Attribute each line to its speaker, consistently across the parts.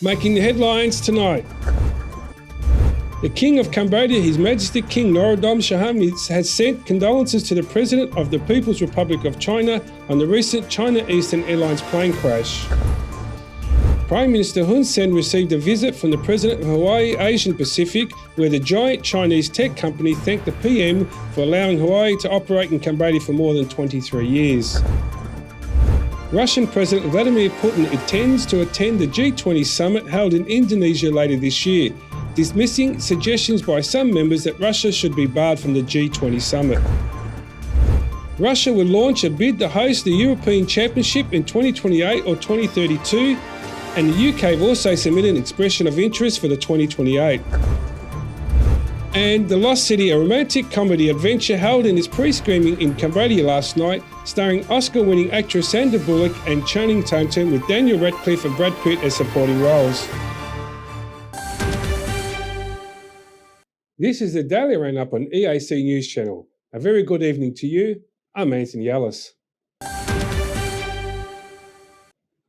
Speaker 1: Making the headlines tonight. The King of Cambodia, His Majesty King Norodom Sihanouk, has sent condolences to the President of the People's Republic of China on the recent China Eastern Airlines plane crash. Prime Minister Hun Sen received a visit from the President of Hawaii Asian Pacific, where the giant Chinese tech company thanked the PM for allowing Hawaii to operate in Cambodia for more than 23 years. Russian President Vladimir Putin intends to attend the G20 summit held in Indonesia later this year, dismissing suggestions by some members that Russia should be barred from the G20 summit. Russia will launch a bid to host the European Championship in 2028 or 2032, and the UK have also submitted an expression of interest for the 2028. And The Lost City, a romantic comedy adventure held in its pre-screening in Cambodia last night, starring Oscar-winning actress Sandra Bullock and Channing Tatum, with Daniel Radcliffe and Brad Pitt as supporting roles. This is the Daily Roundup on EAC News Channel. A very good evening to you. I'm Anthony Ellis.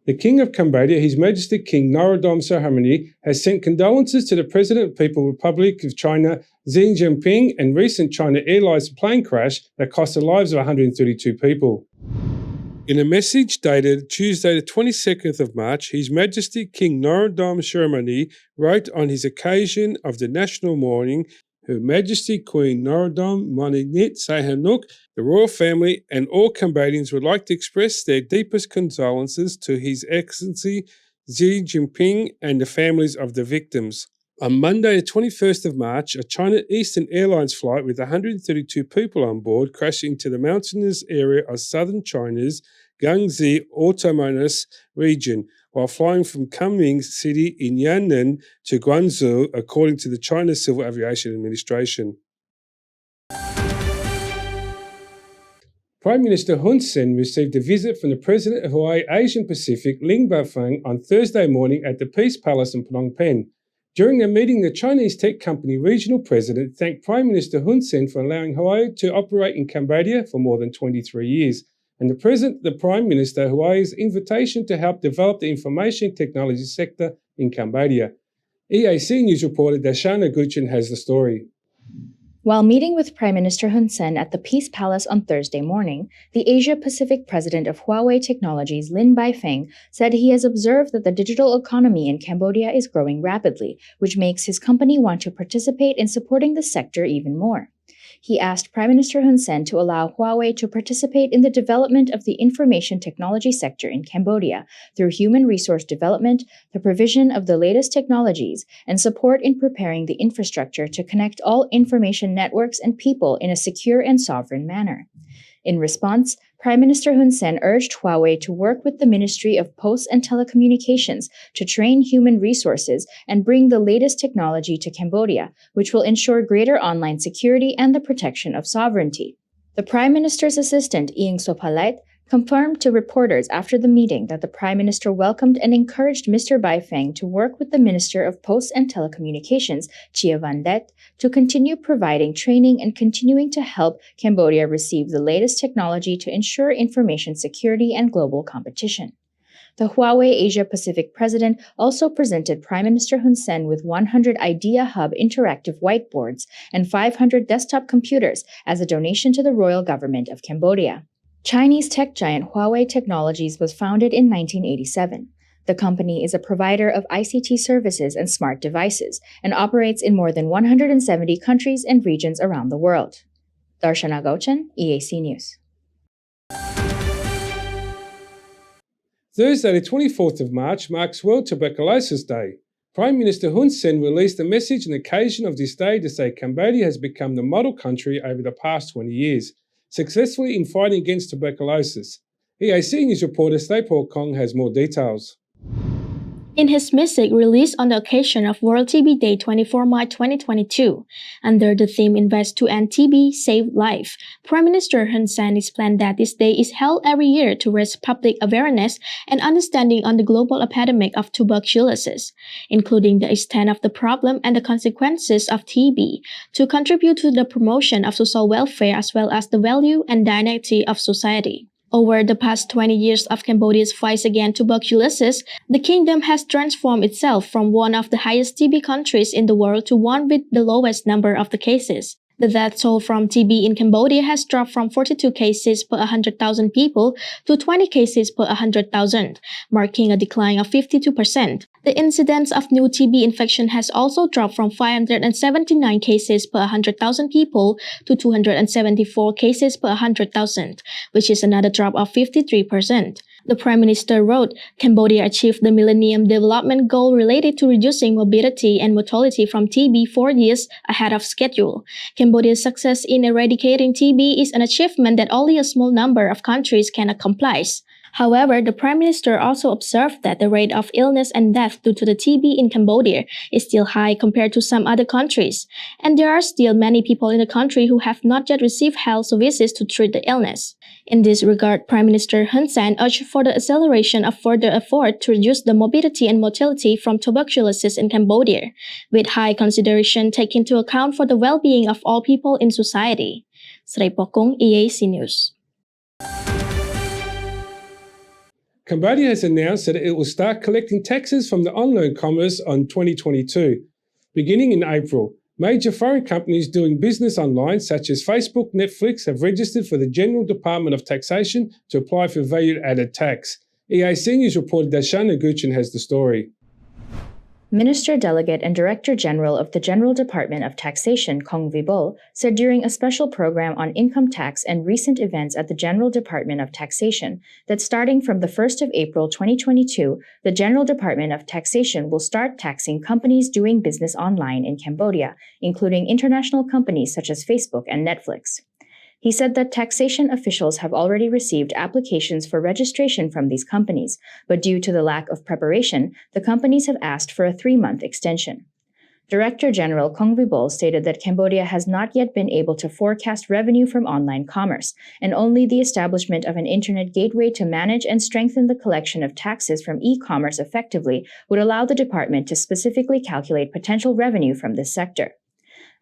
Speaker 1: The King of Cambodia, His Majesty King Norodom Sihanouk, has sent condolences to the President of the People's Republic of China, Xi Jinping, and recent China Airlines plane crash that cost the lives of 132 people. In a message dated Tuesday the 22nd of March, His Majesty King Norodom Sihanouk wrote on his occasion of the national mourning, Her Majesty Queen Norodom Sihanouk, the royal family and all Cambodians would like to express their deepest condolences to His Excellency Xi Jinping and the families of the victims. On Monday the 21st of March, a China Eastern Airlines flight with 132 people on board crashed into the mountainous area of southern China's Guangxi Autonomous Region while flying from Kunming City in Yannan to Guangzhou, according to the China Civil Aviation Administration. Prime Minister Hun Sen received a visit from the President of Hawaii Asian Pacific, Ling Bafang, on Thursday morning at the Peace Palace in Phnom Penh. During their meeting, the Chinese tech company regional president thanked Prime Minister Hun Sen for allowing Hawaii to operate in Cambodia for more than 23 years, and the Prime Minister Hawaii's invitation to help develop the information technology sector in Cambodia. EAC News reporter Dashana Guchin has the story.
Speaker 2: While meeting with Prime Minister Hun Sen at the Peace Palace on Thursday morning, the Asia-Pacific president of Huawei Technologies, Lin Baifeng, said he has observed that the digital economy in Cambodia is growing rapidly, which makes his company want to participate in supporting the sector even more. He asked Prime Minister Hun Sen to allow Huawei to participate in the development of the information technology sector in Cambodia through human resource development, the provision of the latest technologies, and support in preparing the infrastructure to connect all information networks and people in a secure and sovereign manner. In response, Prime Minister Hun Sen urged Huawei to work with the Ministry of Posts and Telecommunications to train human resources and bring the latest technology to Cambodia, which will ensure greater online security and the protection of sovereignty. The Prime Minister's assistant, Ieng Sopalit, confirmed to reporters after the meeting that the Prime Minister welcomed and encouraged Mr. Baifeng to work with the Minister of Posts and Telecommunications, Chia Van Det, to continue providing training and continuing to help Cambodia receive the latest technology to ensure information security and global competition. The Huawei Asia-Pacific president also presented Prime Minister Hun Sen with 100 Idea Hub interactive whiteboards and 500 desktop computers as a donation to the royal government of Cambodia. Chinese tech giant Huawei Technologies was founded in 1987. The company is a provider of ICT services and smart devices and operates in more than 170 countries and regions around the world. Darshana Gauchan, EAC News.
Speaker 1: Thursday, the 24th of March, marks World Tuberculosis Day. Prime Minister Hun Sen released a message on the occasion of this day to say Cambodia has become the model country over the past 20 years, successfully in fighting against tuberculosis. EAC News reporter Staple Kong has more details.
Speaker 3: In his message released on the occasion of World TB Day 24 March 2022, under the theme Invest to End TB, Save Life, Prime Minister Hun Sen explained that this day is held every year to raise public awareness and understanding on the global epidemic of tuberculosis, including the extent of the problem and the consequences of TB, to contribute to the promotion of social welfare as well as the value and dignity of society. Over the past 20 years of Cambodia's fight against tuberculosis, the kingdom has transformed itself from one of the highest TB countries in the world to one with the lowest number of the cases. The death toll from TB in Cambodia has dropped from 42 cases per 100,000 people to 20 cases per 100,000, marking a decline of 52%. The incidence of new TB infection has also dropped from 579 cases per 100,000 people to 274 cases per 100,000, which is another drop of 53%. The Prime Minister wrote, Cambodia achieved the Millennium Development Goal related to reducing morbidity and mortality from TB 4 years ahead of schedule. Cambodia's success in eradicating TB is an achievement that only a small number of countries can accomplish. However, the Prime Minister also observed that the rate of illness and death due to the TB in Cambodia is still high compared to some other countries, and there are still many people in the country who have not yet received health services to treat the illness. In this regard, Prime Minister Hun Sen urged for the acceleration of further effort to reduce the morbidity and mortality from tuberculosis in Cambodia, with high consideration taken into account for the well-being of all people in society. Sri Pokong, EAC News.
Speaker 1: Cambodia has announced that it will start collecting taxes from the online commerce on 2022. Beginning in April, major foreign companies doing business online such as Facebook, Netflix have registered for the General Department of Taxation to apply for value-added tax. EAC News reporter Darshana Guchin has the story.
Speaker 2: Minister Delegate and Director General of the General Department of Taxation, Kong Vibol, said during a special program on income tax and recent events at the General Department of Taxation that starting from the 1st of April 2022, the General Department of Taxation will start taxing companies doing business online in Cambodia, including international companies such as Facebook and Netflix. He said that taxation officials have already received applications for registration from these companies, but due to the lack of preparation, the companies have asked for a 3-month extension. Director General Kong Vibol stated that Cambodia has not yet been able to forecast revenue from online commerce, and only the establishment of an internet gateway to manage and strengthen the collection of taxes from e-commerce effectively would allow the department to specifically calculate potential revenue from this sector.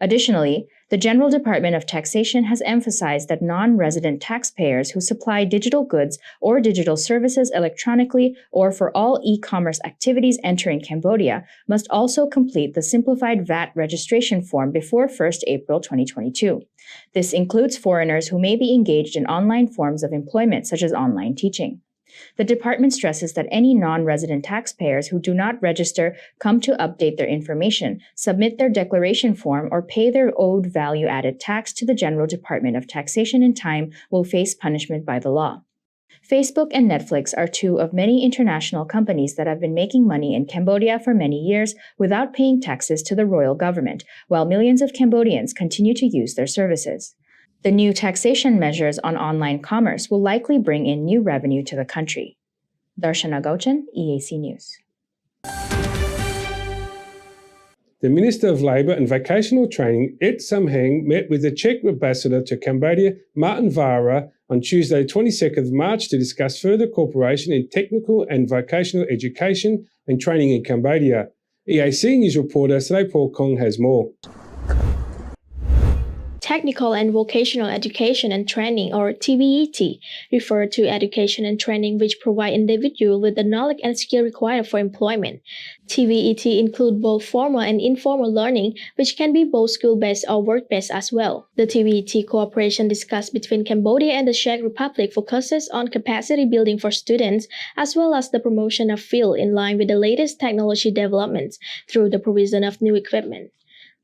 Speaker 2: Additionally, the General Department of Taxation has emphasized that non-resident taxpayers who supply digital goods or digital services electronically or for all e-commerce activities entering Cambodia must also complete the simplified VAT registration form before 1st April 2022. This includes foreigners who may be engaged in online forms of employment such as online teaching. The department stresses that any non-resident taxpayers who do not register, come to update their information, submit their declaration form, or pay their owed value-added tax to the General Department of Taxation in time will face punishment by the law. Facebook and Netflix are two of many international companies that have been making money in Cambodia for many years without paying taxes to the royal government, while millions of Cambodians continue to use their services. The new taxation measures on online commerce will likely bring in new revenue to the country. Darshana Gauchan, EAC News.
Speaker 1: The Minister of Labour and Vocational Training, Et Samheng, met with the Czech ambassador to Cambodia, Martin Vara, on Tuesday, 22nd of March to discuss further cooperation in technical and vocational education and training in Cambodia. EAC News reporter Sri Paul has more.
Speaker 3: Technical and Vocational Education and Training, or TVET, refer to education and training which provide individuals with the knowledge and skill required for employment. TVET include both formal and informal learning, which can be both school-based or work-based as well. The TVET cooperation discussed between Cambodia and the Czech Republic focuses on capacity building for students, as well as the promotion of field in line with the latest technology developments through the provision of new equipment.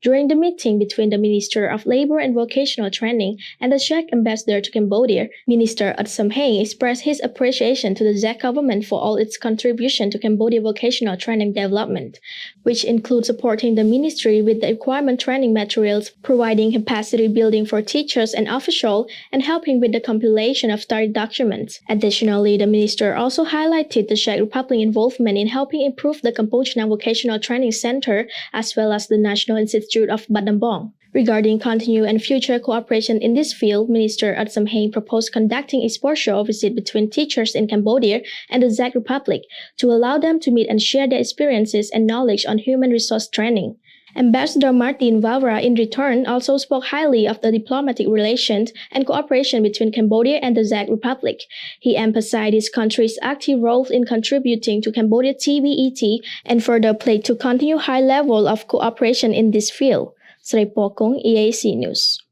Speaker 3: During the meeting between the Minister of Labour and Vocational Training and the Czech ambassador to Cambodia, Minister Et Samheng expressed his appreciation to the Czech government for all its contribution to Cambodia vocational training development, which includes supporting the ministry with the requirement training materials, providing capacity building for teachers and officials, and helping with the compilation of study documents. Additionally, the minister also highlighted the Czech Republic involvement in helping improve the Cambodian Vocational Training Center as well as the National Institute of Battambang. Regarding continued and future cooperation in this field, Minister Et Samheng proposed conducting a sport-show visit between teachers in Cambodia and the Czech Republic to allow them to meet and share their experiences and knowledge on human resource training. Ambassador Martin Vavra, in return, also spoke highly of the diplomatic relations and cooperation between Cambodia and the Czech Republic. He emphasized his country's active role in contributing to Cambodia's TBET and further pledged to continue high level of cooperation in this field. Sri Pokong, EAC News.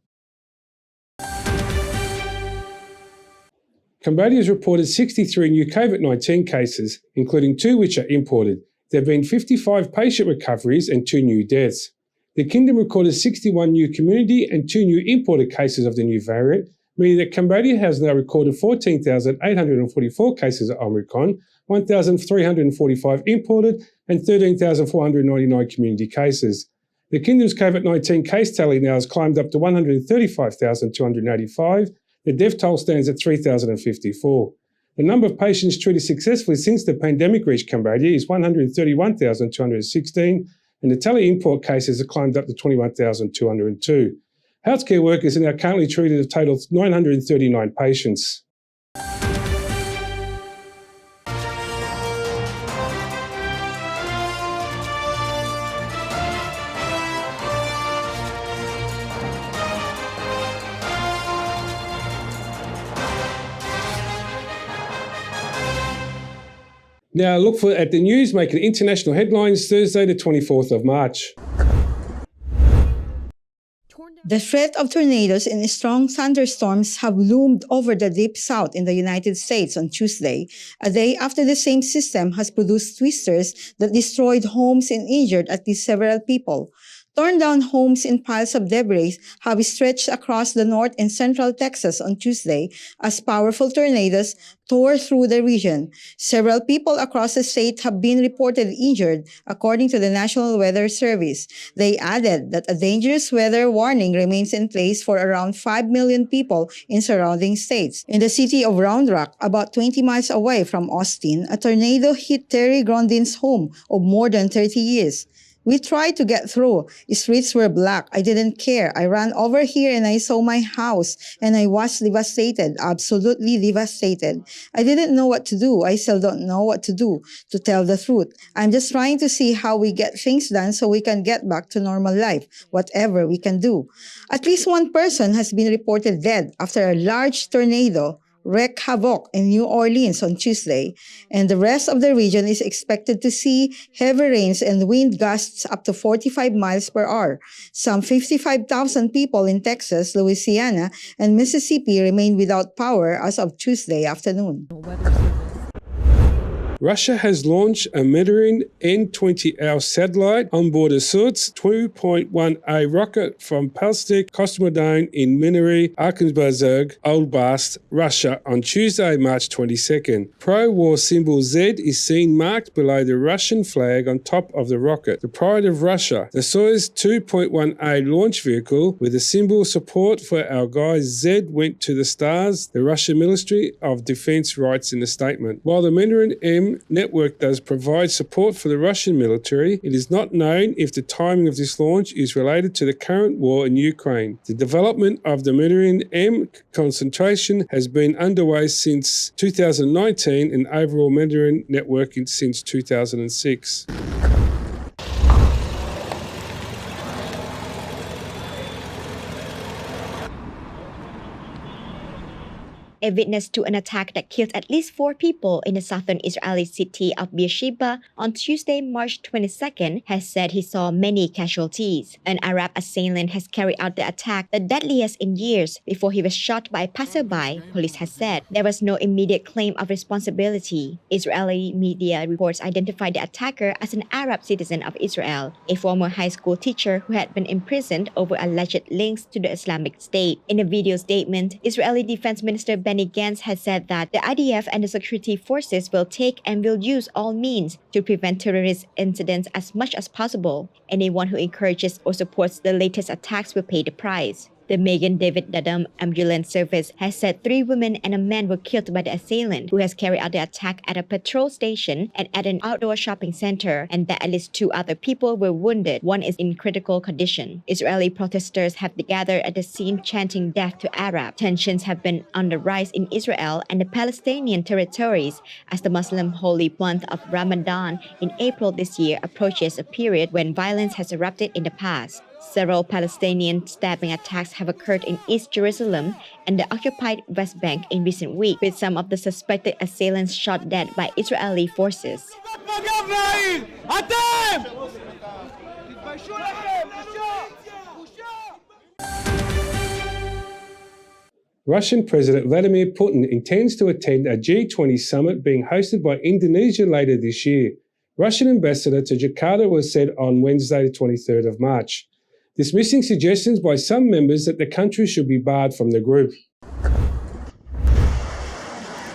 Speaker 1: Cambodia has reported 63 new COVID-19 cases, including 2 which are imported. There have been 55 patient recoveries and 2 new deaths. The Kingdom recorded 61 new community and 2 new imported cases of the new variant, meaning that Cambodia has now recorded 14,844 cases of Omicron, 1,345 imported, and 13,499 community cases. The Kingdom's COVID-19 case tally now has climbed up to 135,285. The death toll stands at 3,054. The number of patients treated successfully since the pandemic reached Cambodia is 131,216, and the tele-import cases have climbed up to 21,202. Healthcare workers are now currently treated a total of 939 patients. Now look at the news making international headlines Thursday the 24th of March.
Speaker 4: The threat of tornadoes and strong thunderstorms have loomed over the deep south in the United States on Tuesday, a day after the same system has produced twisters that destroyed homes and injured at least several people. Torn down homes and piles of debris have stretched across the north and central Texas on Tuesday as powerful tornadoes tore through the region. Several people across the state have been reported injured, according to the National Weather Service. They added that a dangerous weather warning remains in place for around 5 million people in surrounding states. In the city of Roundup, about 20 miles away from Austin, a tornado hit Terry Grondin's home of more than 30 years. We tried to get through. Streets were black. I didn't care. I ran over here and I saw my house and I was devastated, absolutely devastated. I didn't know what to do. I still don't know what to do, to tell the truth. I'm just trying to see how we get things done so we can get back to normal life, whatever we can do. At least one person has been reported dead after a large tornado wreaked havoc in New Orleans on Tuesday, and the rest of the region is expected to see heavy rains and wind gusts up to 45 miles per hour. Some 55,000 people in Texas, Louisiana, and Mississippi remain without power as of Tuesday afternoon.
Speaker 1: Russia has launched a Mandarin N-20L satellite on board a Soyuz 2.1A rocket from Palstik Cosmodrome in Minary, Arkhangelsky Oblast, Russia on Tuesday, March 22nd. Pro-war symbol Z is seen marked below the Russian flag on top of the rocket. The pride of Russia, the Soyuz 2.1A launch vehicle with the symbol support for our guys Z went to the stars, the Russian Ministry of Defense writes in a statement. While the Mandarin M network does provide support for the Russian military, it is not known if the timing of this launch is related to the current war in Ukraine. The development of the Mandarin M concentration has been underway since 2019 and overall Mandarin network since 2006.
Speaker 5: A witness to an attack that killed at least 4 people in the southern Israeli city of Beersheba on Tuesday, March 22nd, has said he saw many casualties. An Arab assailant has carried out the attack, the deadliest in years, before he was shot by a passerby, police has said. There was no immediate claim of responsibility. Israeli media reports identified the attacker as an Arab citizen of Israel, a former high school teacher who had been imprisoned over alleged links to the Islamic State. In a video statement, Israeli Defense Minister Benny Gantz has said that the IDF and the security forces will take and will use all means to prevent terrorist incidents as much as possible. Anyone who encourages or supports the latest attacks will pay the price. The Megan David Dadam ambulance service has said 3 women and a man were killed by the assailant, who has carried out the attack at a patrol station and at an outdoor shopping center, and that at least 2 other people were wounded. One is in critical condition. Israeli protesters have gathered at the scene chanting death to Arab. Tensions have been on the rise in Israel and the Palestinian territories as the Muslim holy month of Ramadan in April this year approaches a period when violence has erupted in the past. Several Palestinian stabbing attacks have occurred in East Jerusalem and the occupied West Bank in recent weeks, with some of the suspected assailants shot dead by Israeli forces.
Speaker 1: Russian President Vladimir Putin intends to attend a G20 summit being hosted by Indonesia later this year. Russian ambassador to Jakarta was said on Wednesday, the 23rd of March, dismissing suggestions by some members that the country should be barred from the group.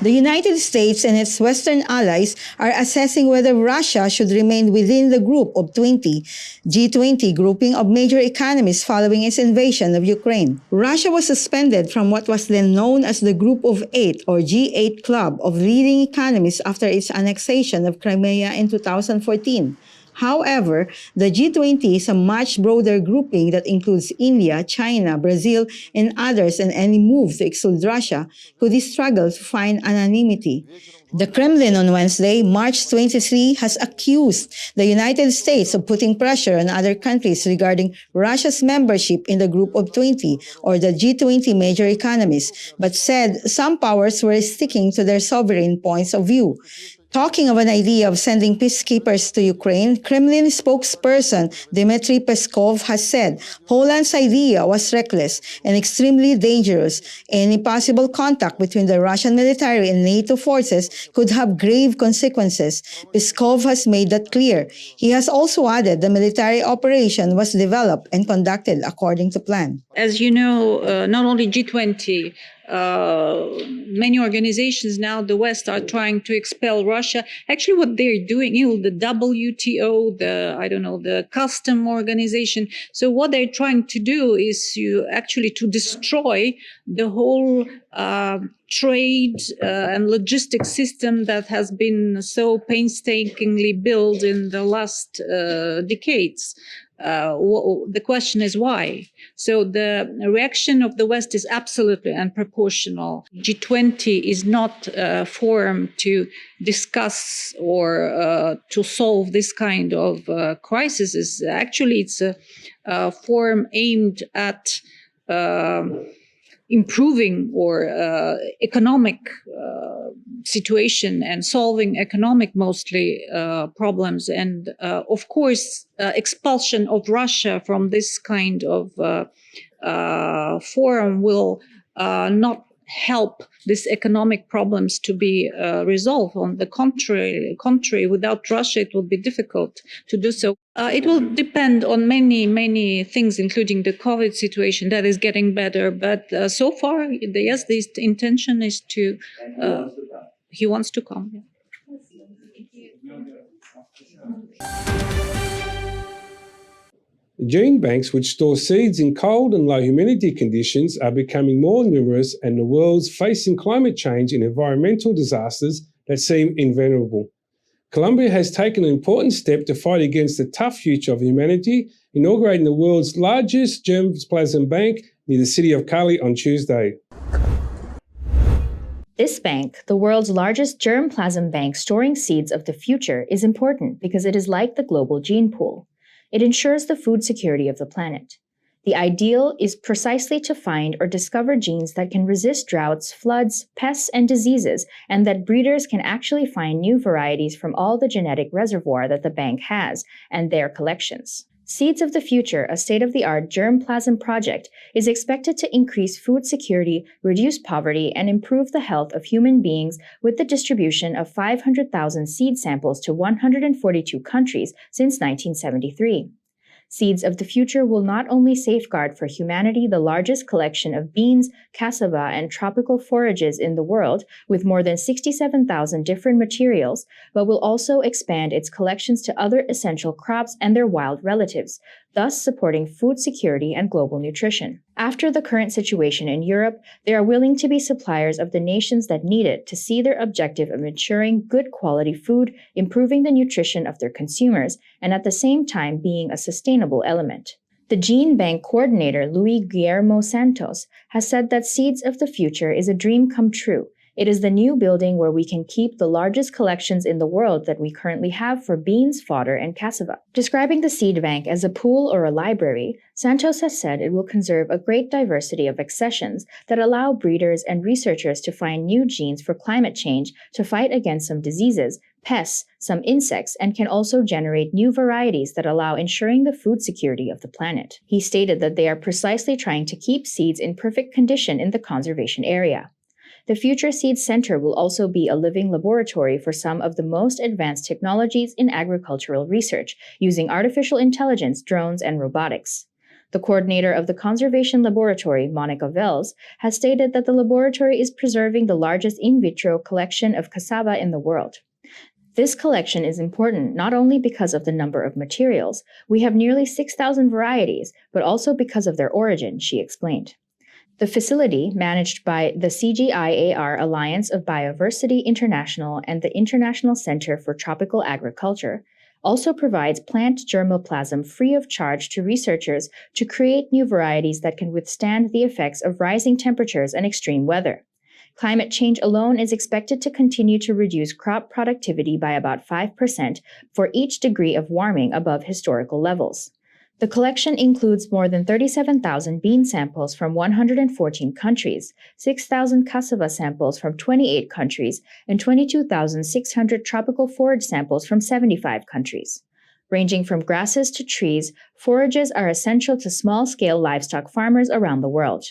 Speaker 4: The United States and its Western allies are assessing whether Russia should remain within the Group of 20, G20 grouping of major economies following its invasion of Ukraine. Russia was suspended from what was then known as the Group of 8 or G8 club of leading economies after its annexation of Crimea in 2014. However, the G20 is a much broader grouping that includes India, China, Brazil, and others, and any move to exclude Russia could struggle to find unanimity. The Kremlin on Wednesday, March 23, has accused the United States of putting pressure on other countries regarding Russia's membership in the Group of 20 or the G20 major economies, but said some powers were sticking to their sovereign points of view. Talking of an idea of sending peacekeepers to Ukraine, Kremlin spokesperson Dmitry Peskov has said Poland's idea was reckless and extremely dangerous. Any possible contact between the Russian military and NATO forces could have grave consequences. Peskov has made that clear. He has also added the military operation was developed and conducted according to plan.
Speaker 6: As you know, not only G20, many organizations now, the West, are trying to expel Russia. Actually, what they're doing, the WTO, the custom organization. So what they're trying to do is to destroy the whole trade and logistics system that has been so painstakingly built in the last decades. The question is why. So the reaction of the West is absolutely unproportional. G20 is not a forum to discuss or to solve this kind of crisis. Actually, it's a forum aimed at improving or economic situation and solving economic mostly problems, and of course expulsion of Russia from this kind of forum will not help these economic problems to be resolved. On the contrary, without Russia, it will be difficult to do so. It will depend on many things, including the COVID situation that is getting better. But so far, yes, the intention is to, he wants to come. Yeah.
Speaker 1: Gene banks which store seeds in cold and low humidity conditions are becoming more numerous, and the world's facing climate change and environmental disasters that seem invulnerable. Colombia has taken an important step to fight against the tough future of humanity, inaugurating the world's largest germplasm bank near the city of Cali on Tuesday.
Speaker 2: This bank, the world's largest germplasm bank storing seeds of the future, is important because it is like the global gene pool. It ensures the food security of the planet. The ideal is precisely to find or discover genes that can resist droughts, floods, pests, and diseases, and that breeders can actually find new varieties from all the genetic reservoir that the bank has and their collections. Seeds of the Future, a state-of-the-art germplasm project, is expected to increase food security, reduce poverty, and improve the health of human beings with the distribution of 500,000 seed samples to 142 countries since 1973. Seeds of the Future will not only safeguard for humanity the largest collection of beans, cassava, and tropical forages in the world, with more than 67,000 different materials, but will also expand its collections to other essential crops and their wild relatives, thus supporting food security and global nutrition. After the current situation in Europe, they are willing to be suppliers of the nations that need it to see their objective of ensuring good quality food, improving the nutrition of their consumers, and at the same time being a sustainable element. The Gene Bank coordinator Luis Guillermo Santos has said that Seeds of the Future is a dream come true. It is the new building where we can keep the largest collections in the world that we currently have for beans, fodder, and cassava. Describing the seed bank as a pool or a library, Santos has said it will conserve a great diversity of accessions that allow breeders and researchers to find new genes for climate change to fight against some diseases, pests, some insects, and can also generate new varieties that allow ensuring the food security of the planet. He stated that they are precisely trying to keep seeds in perfect condition in the conservation area. The Future Seeds Center will also be a living laboratory for some of the most advanced technologies in agricultural research, using artificial intelligence, drones, and robotics. The coordinator of the Conservation Laboratory, Monica Vels, has stated that the laboratory is preserving the largest in vitro collection of cassava in the world. This collection is important not only because of the number of materials, we have nearly 6,000 varieties, but also because of their origin, she explained. The facility, managed by the CGIAR Alliance of Biodiversity International and the International Center for Tropical Agriculture, also provides plant germplasm free of charge to researchers to create new varieties that can withstand the effects of rising temperatures and extreme weather. Climate change alone is expected to continue to reduce crop productivity by about 5% for each degree of warming above historical levels. The collection includes more than 37,000 bean samples from 114 countries, 6,000 cassava samples from 28 countries, and 22,600 tropical forage samples from 75 countries. Ranging from grasses to trees, forages are essential to small-scale livestock farmers around the world.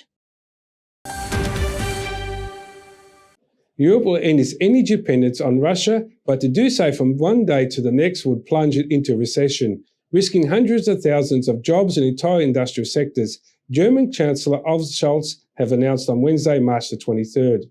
Speaker 1: Europe will end its energy dependence on Russia, but to do so from one day to the next would plunge it into recession, risking hundreds of thousands of jobs in entire industrial sectors, German Chancellor Olaf Scholz have announced on Wednesday, March the 23rd.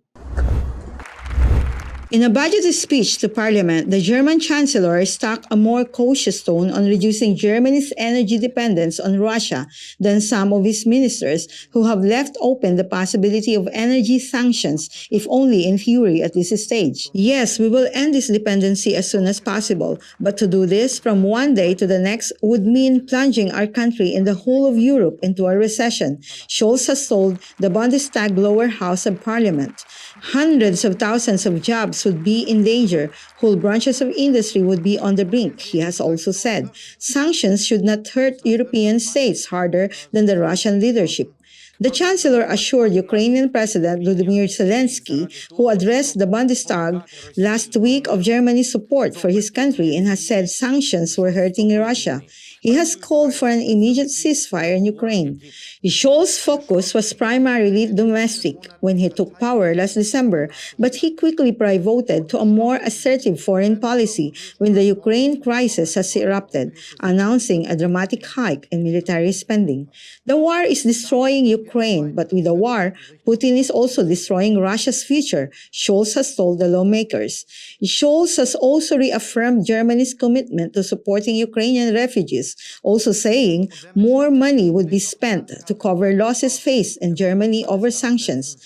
Speaker 4: In a budget speech to Parliament, the German Chancellor struck a more cautious tone on reducing Germany's energy dependence on Russia than some of his ministers, who have left open the possibility of energy sanctions, if only in theory at this stage. Yes, we will end this dependency as soon as possible, but to do this from one day to the next would mean plunging our country and the whole of Europe into a recession, Scholz has told the Bundestag lower house of Parliament. Hundreds of thousands of jobs would be in danger. Whole branches of industry would be on the brink, he has also said. Sanctions should not hurt European states harder than the Russian leadership. The Chancellor assured Ukrainian President Volodymyr Zelensky, who addressed the Bundestag last week, of Germany's support for his country and has said sanctions were hurting Russia. He has called for an immediate ceasefire in Ukraine. Scholz's focus was primarily domestic when he took power last December, but he quickly pivoted to a more assertive foreign policy when the Ukraine crisis has erupted, announcing a dramatic hike in military spending. The war is destroying Ukraine, but with the war, Putin is also destroying Russia's future, Scholz has told the lawmakers. Scholz has also reaffirmed Germany's commitment to supporting Ukrainian refugees, also saying more money would be spent to cover losses faced in Germany over sanctions.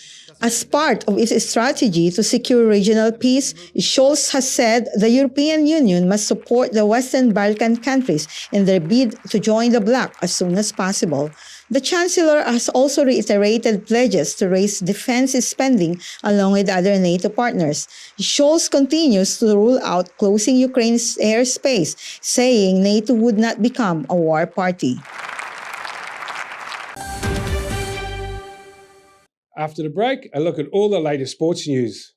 Speaker 4: As part of its strategy to secure regional peace, Scholz has said the European Union must support the Western Balkan countries in their bid to join the bloc as soon as possible. The Chancellor has also reiterated pledges to raise defense spending along with other NATO partners. Scholz continues to rule out closing Ukraine's airspace, saying NATO would not become a war party.
Speaker 1: After the break, a look at all the latest sports news.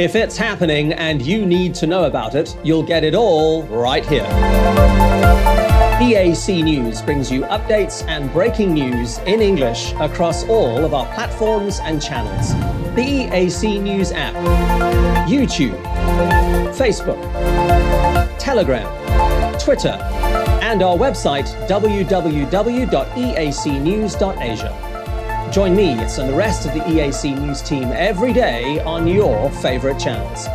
Speaker 7: If it's happening and you need to know about it, you'll get it all right here. EAC News brings you updates and breaking news in English across all of our platforms and channels. The EAC News app, YouTube, Facebook, Telegram, Twitter, and our website www.eacnews.asia. Join me and the rest of the EAC News team every day on your favorite channels.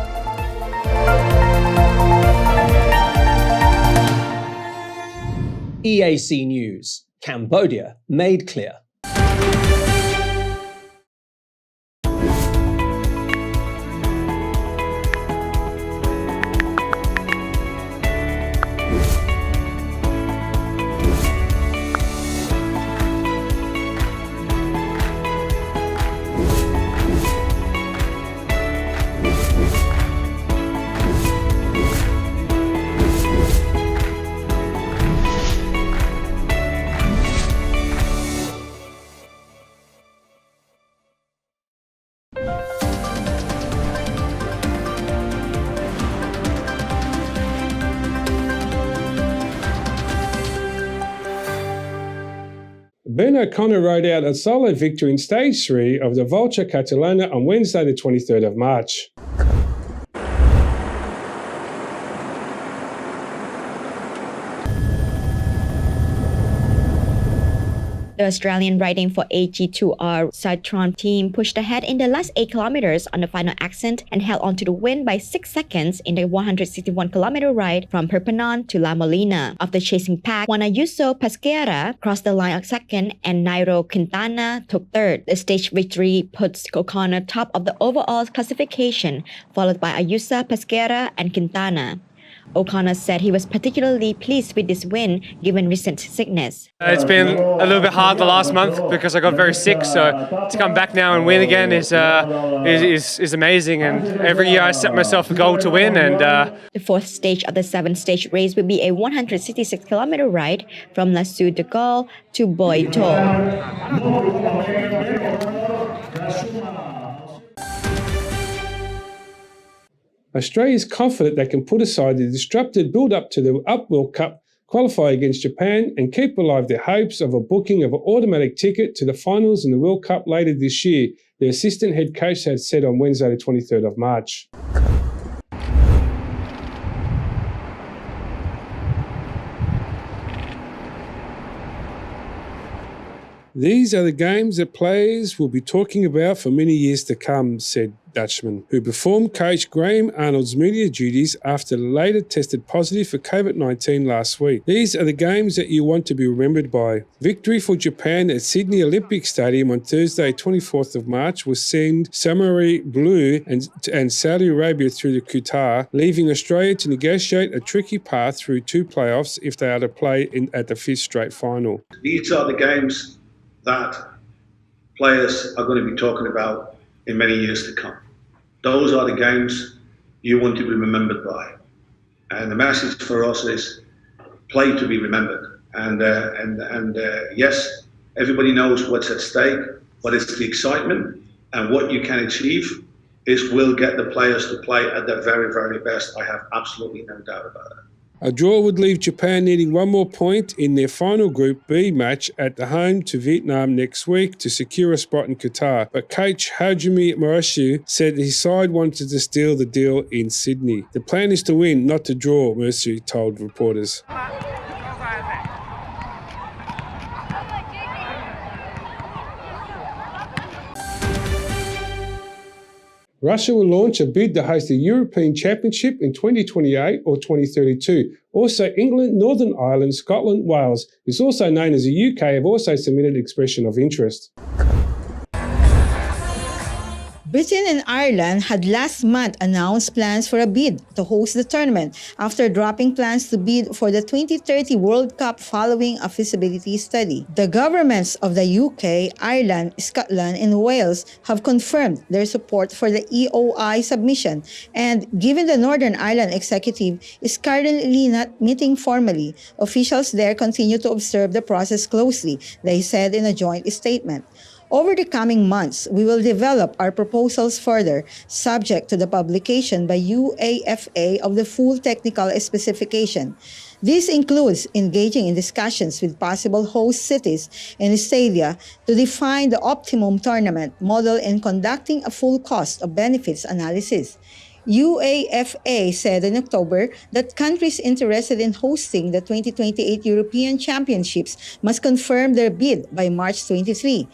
Speaker 7: EAC News, Cambodia made clear.
Speaker 1: Ben O'Connor rode out a solo victory in Stage 3 of the Volta Catalana on Wednesday the 23rd of March.
Speaker 5: The Australian riding for AG2R Cytron team pushed ahead in the last 8 kilometers on the final ascent and held on to the win by 6 seconds in the 161-kilometer ride from Perpignan to La Molina. After chasing pack, Juan Ayuso Pesquera crossed the line second and Nairo Quintana took third. The stage victory puts O'Connor top of the overall classification, followed by Ayuso, Pesquera, and Quintana. O'Connor said he was particularly pleased with this win given recent sickness.
Speaker 8: It's been a little bit hard the last month because I got very sick, so to come back now and win again is amazing. And every year I set myself a goal to win. And
Speaker 5: the fourth stage of the 7-stage race will be a 166-kilometer ride from La Sueur de Gaulle to Boito.
Speaker 1: Australia is confident they can put aside the disrupted build-up to the World Cup, qualify against Japan and keep alive their hopes of a booking of an automatic ticket to the finals in the World Cup later this year, the assistant head coach had said on Wednesday the 23rd of March. These are the games that players will be talking about for many years to come, said Dutchman, who performed coach Graham Arnold's media duties after later tested positive for COVID-19 last week. These are the games that you want to be remembered by. Victory for Japan at Sydney Olympic Stadium on Thursday, 24th of March, was sent Samurai Blue and Saudi Arabia through the Qatar, leaving Australia to negotiate a tricky path through 2 playoffs if they are to play at the 5th straight final.
Speaker 9: These are the games that players are going to be talking about in many years to come. Those are the games you want to be remembered by. And the message for us is play to be remembered. And yes, everybody knows what's at stake, but it's the excitement and what you can achieve will get the players to play at their very, very best. I have absolutely no doubt about it.
Speaker 1: A draw would leave Japan needing 1 more point in their final Group B match at the home to Vietnam next week to secure a spot in Qatar. But coach Hajime Murashu said his side wanted to steal the deal in Sydney. The plan is to win, not to draw, Murashu told reporters. Russia will launch a bid to host the European Championship in 2028 or 2032. Also, England, Northern Ireland, Scotland, Wales, is also known as the UK, have also submitted expression of interest.
Speaker 4: Britain and Ireland had last month announced plans for a bid to host the tournament after dropping plans to bid for the 2030 World Cup following a feasibility study. The governments of the UK, Ireland, Scotland, and Wales have confirmed their support for the EOI submission, and given the Northern Ireland executive is currently not meeting formally, officials there continue to observe the process closely, they said in a joint statement. Over the coming months, we will develop our proposals further, subject to the publication by UAFA of the full technical specification. This includes engaging in discussions with possible host cities and stadia to define the optimum tournament model and conducting a full cost of benefits analysis. UAFA said in October that countries interested in hosting the 2028 European Championships must confirm their bid by March 23.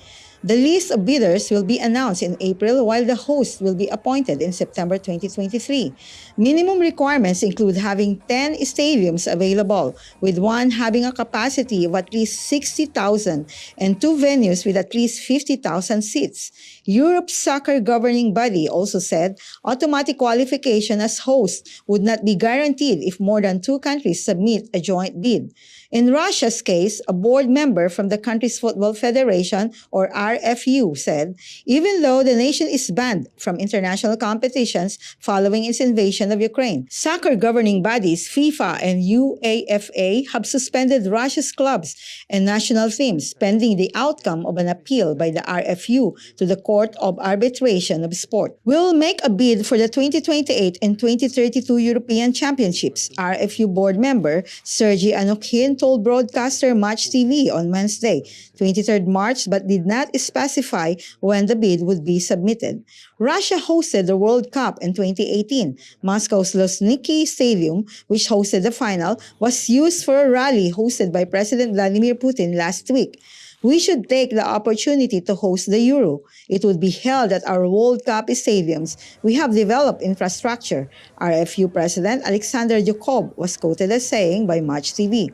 Speaker 4: The list of bidders will be announced in April, while the host will be appointed in September 2023. Minimum requirements include having 10 stadiums available, with one having a capacity of at least 60,000 and two venues with at least 50,000 seats. Europe's soccer governing body also said automatic qualification as host would not be guaranteed if more than two countries submit a joint bid. In Russia's case, a board member from the country's football federation, or RFU, said, even though the nation is banned from international competitions following its invasion of Ukraine, soccer governing bodies FIFA and UAFA have suspended Russia's clubs and national teams pending the outcome of an appeal by the RFU to the Court of Arbitration of Sport. We'll make a bid for the 2028 and 2032 European Championships, RFU board member Sergei Anokhin told broadcaster Match TV on Wednesday, 23rd March, but did not specify when the bid would be submitted. Russia hosted the World Cup in 2018. Moscow's Luzhniki Stadium, which hosted the final, was used for a rally hosted by President Vladimir Putin last week. We should take the opportunity to host the Euro. It would be held at our World Cup stadiums. We have developed infrastructure, RFU President Alexander Yukov was quoted as saying by Match TV.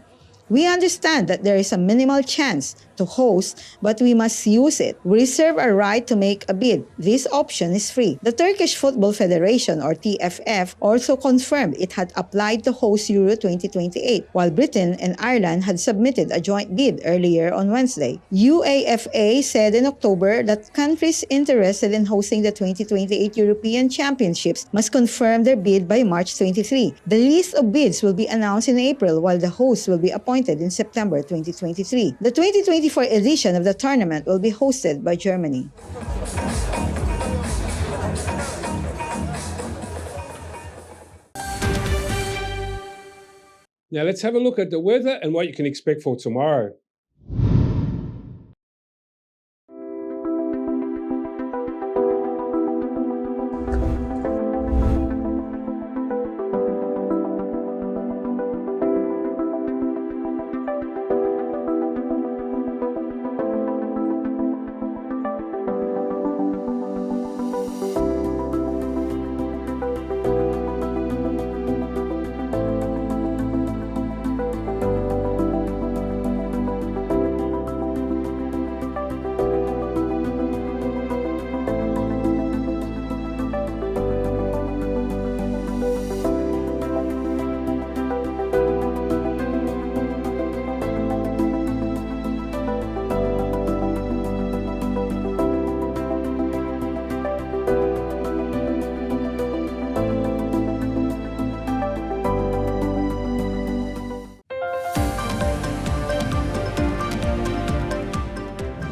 Speaker 4: We understand that there is a minimal chance to host, but we must use it. We reserve our right to make a bid. This option is free. The Turkish Football Federation, or TFF, also confirmed it had applied to host Euro 2028, while Britain and Ireland had submitted a joint bid earlier on Wednesday. UAFA said in October that countries interested in hosting the 2028 European Championships must confirm their bid by March 23. The list of bids will be announced in April, while the host will be appointed in September 2023. The 2024 edition of the tournament will be hosted by Germany.
Speaker 1: Now let's have a look at the weather and what you can expect for tomorrow.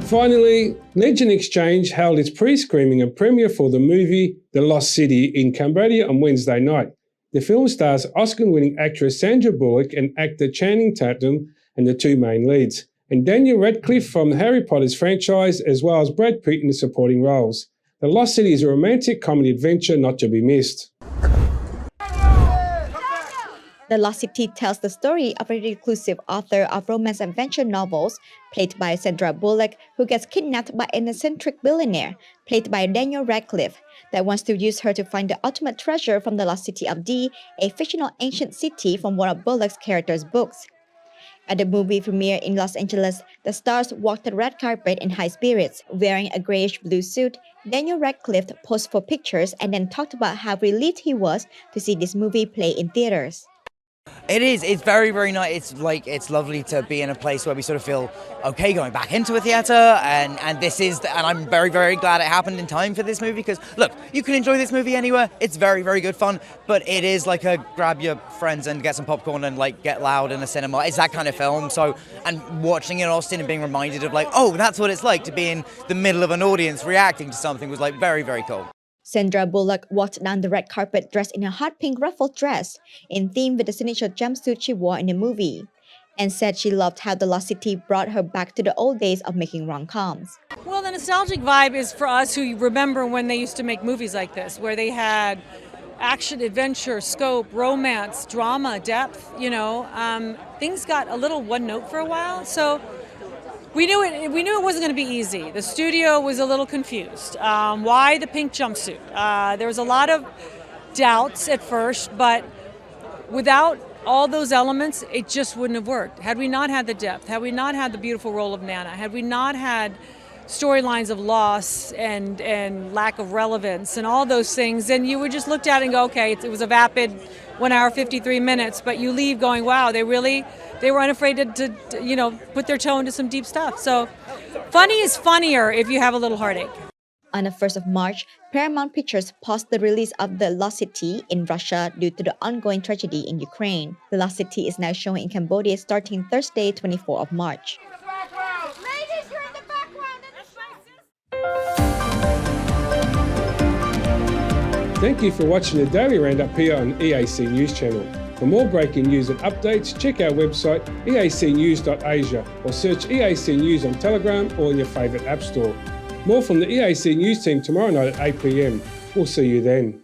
Speaker 1: Finally, Legend Exchange held its pre-screening and premiere for the movie The Lost City in Cambodia on Wednesday night. The film stars Oscar-winning actress Sandra Bullock and actor Channing Tatum and the two main leads, and Daniel Radcliffe from the Harry Potter's franchise, as well as Brad Pitt in the supporting roles. The Lost City is a romantic comedy adventure not to be missed.
Speaker 5: The Lost City tells the story of a reclusive author of romance adventure novels, played by Sandra Bullock, who gets kidnapped by an eccentric billionaire, played by Daniel Radcliffe, that wants to use her to find the ultimate treasure from the lost city of D, a fictional ancient city from one of Bullock's characters' books. At the movie premiere in Los Angeles, the stars walked the red carpet in high spirits. Wearing a grayish-blue suit, Daniel Radcliffe posed for pictures and then talked about how relieved he was to see this movie play in theaters.
Speaker 10: It is. It's very, very nice. It's lovely to be in a place where we sort of feel okay going back into a theatre, and I'm very, very glad it happened in time for this movie, because look, you can enjoy this movie anywhere. It's very, very good fun, but it is like a grab your friends and get some popcorn and like get loud in a cinema. It's that kind of film. So, and watching it in Austin and being reminded of like, oh, that's what it's like to be in the middle of an audience reacting to something was like very, very cool.
Speaker 5: Sandra Bullock walked down the red carpet dressed in a hot pink ruffled dress, in theme with the signature jumpsuit she wore in the movie, and said she loved how The Lost City brought her back to the old days of making rom-coms.
Speaker 11: Well, the nostalgic vibe is for us who remember when they used to make movies like this, where they had action, adventure, scope, romance, drama, depth, things got a little one note for a while. So we knew it wasn't going to be easy. The studio was a little confused. Why the pink jumpsuit? There was a lot of doubts at first, but without all those elements, it just wouldn't have worked. Had we not had the depth, had we not had the beautiful role of Nana, had we not had storylines of loss and lack of relevance and all those things, then you would just look at it and go, okay, it was a vapid 1 hour, 53 minutes, but you leave going, wow, they were unafraid to put their toe into some deep stuff. So funny is funnier if you have a little heartache.
Speaker 5: On the 1st of March, Paramount Pictures paused the release of The Lost City in Russia due to the ongoing tragedy in Ukraine. The Lost City is now showing in Cambodia starting Thursday, 24th of March.
Speaker 1: Thank you for watching the Daily Roundup here on EAC News Channel. For more breaking news and updates, check our website eacnews.asia or search EAC News on Telegram or in your favourite app store. More from the EAC News team tomorrow night at 8 p.m. We'll see you then.